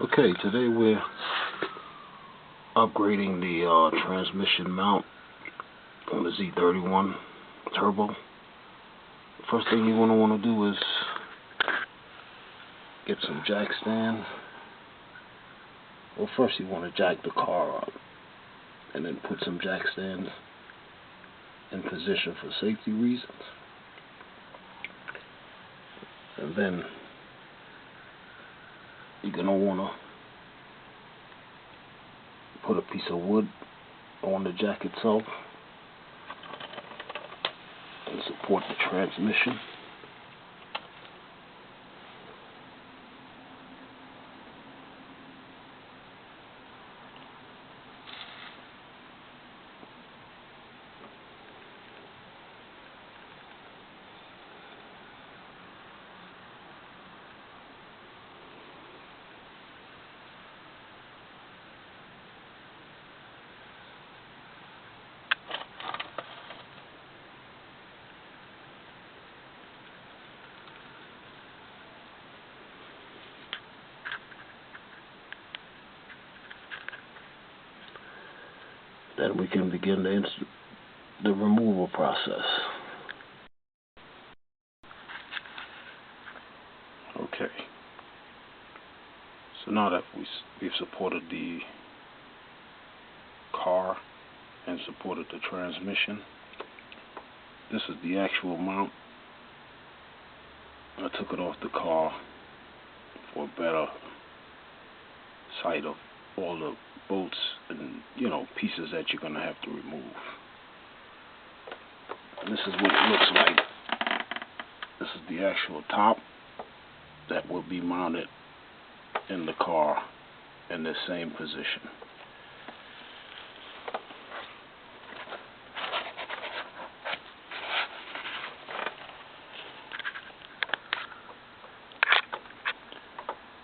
Okay, today we're upgrading the transmission mount on the Z31 turbo. First thing you're going to want to do is get some jack stands. Well, first you want to jack the car up and then put some jack stands in position for safety reasons. And then you're going to want to put a piece of wood on the jack itself and support the transmission. Then we can begin the removal process. Okay. So now that we've supported the car and supported the transmission, this is the actual mount. I took it off the car for a better sight of all the bolts and pieces that you're gonna have to remove. And this is what it looks like. This is the actual top that will be mounted in the car in the same position.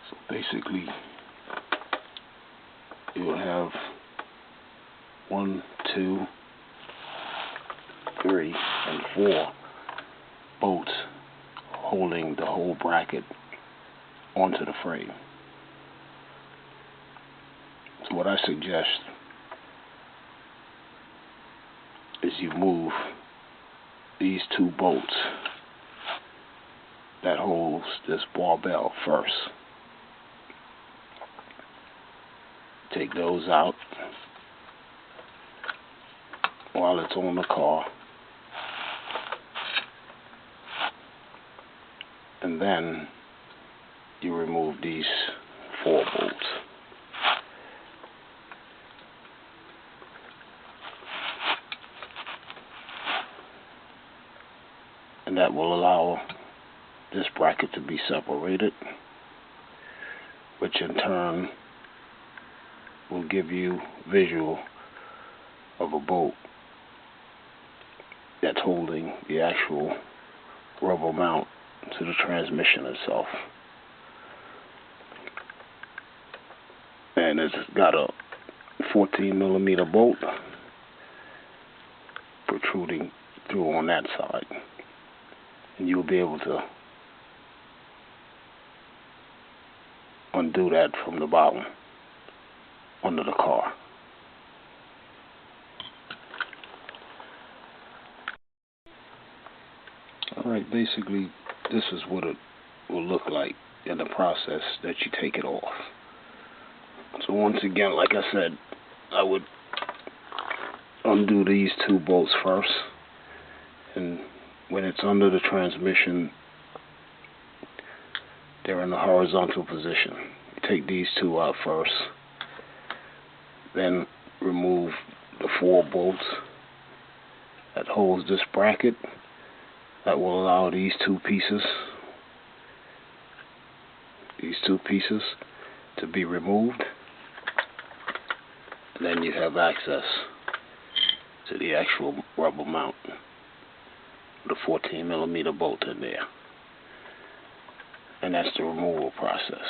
So basically you will have 1, 2, 3, and 4 bolts holding the whole bracket onto the frame. So what I suggest is you move these 2 bolts that holds this barbell first. Take those out while it's on the car, and then you remove these 4 bolts. And that will allow this bracket to be separated, which in turn will give you visual of a bolt that's holding the actual rubber mount to the transmission itself. And it's got a 14mm bolt protruding through on that side, and you'll be able to undo that from the bottom under the car. Alright, basically this is what it will look like in the process that you take it off. So once again, like I said, I would undo these 2 bolts first, and when it's under the transmission, they're in the horizontal position. You take these 2 out first, then remove the 4 bolts that holds this bracket. That will allow these two pieces to be removed, and then you have access to the actual rubber mount with a 14mm bolt in there. And that's the removal process.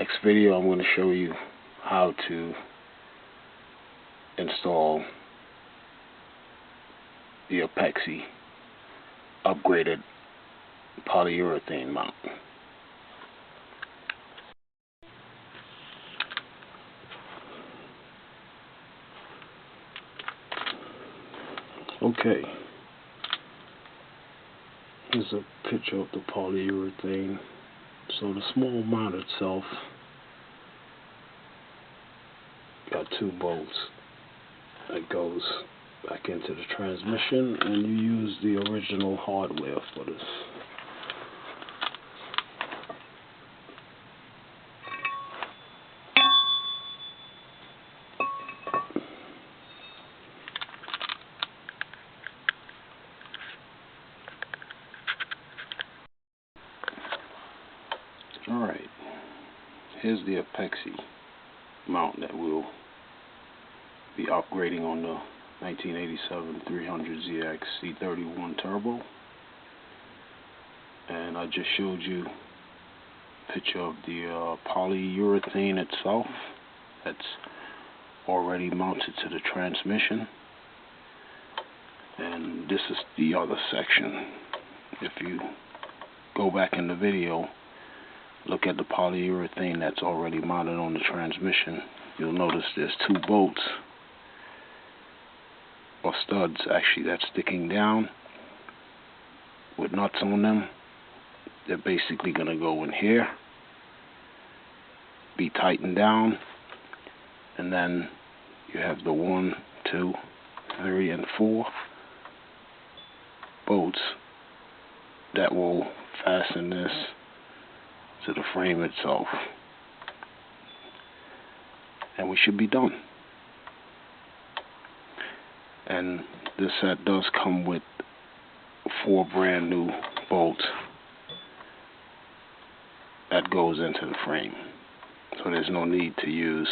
Next video, I'm going to show you how to install the Apexi upgraded polyurethane mount. Okay, here's a picture of the polyurethane. So the small mount itself got 2 bolts that goes back into the transmission, and you use the original hardware for this. Alright, here's the Apexi mount that we'll be upgrading on the 1987 300ZX Z31 Turbo. And I just showed you a picture of the polyurethane itself that's already mounted to the transmission. And this is the other section. If you go back in the video, look at the polyurethane that's already mounted on the transmission, you'll notice there's 2 bolts or studs actually that's sticking down with nuts on them. They're basically going to go in here, be tightened down, and then you have the 1, 2, 3, and 4 bolts that will fasten this to the frame itself, and we should be done. And this set does come with 4 brand new bolts that goes into the frame, so there's no need to use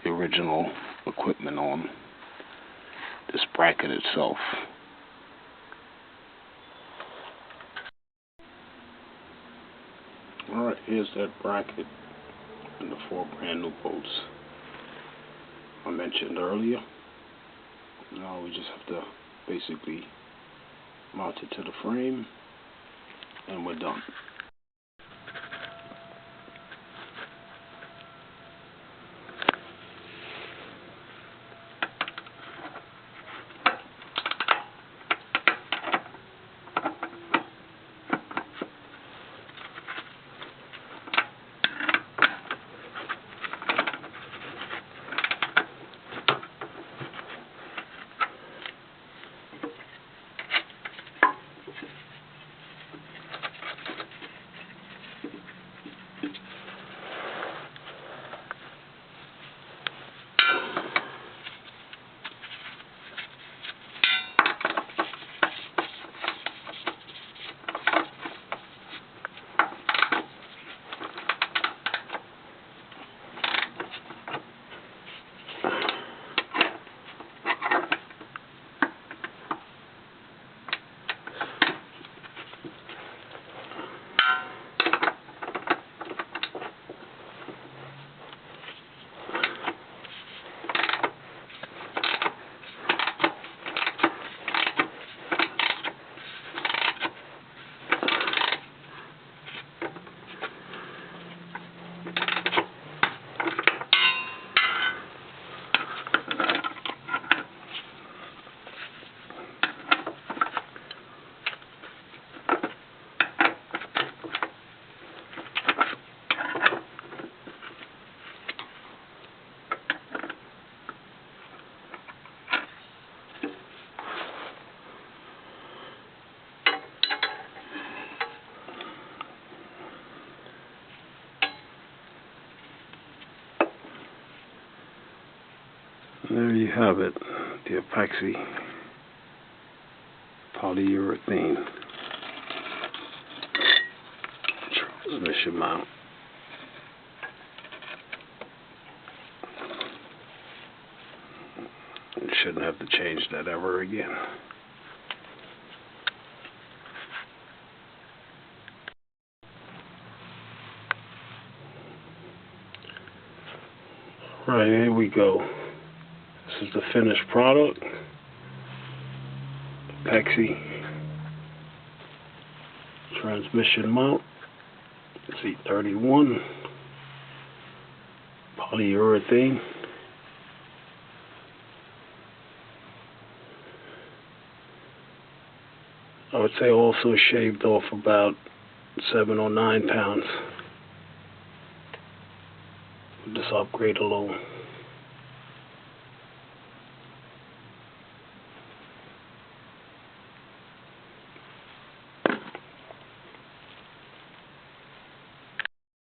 the original equipment on this bracket itself. Alright, here's that bracket and the 4 brand new bolts I mentioned earlier. Now we just have to basically mount it to the frame, and we're done. There you have it, the Apexi Polyurethane Transmission mount. You shouldn't have to change that ever again. Right, here we go. This is the finished product. Apexi transmission mount. Z31 polyurethane. I would say also shaved off about 7 or 9 pounds with this upgrade alone.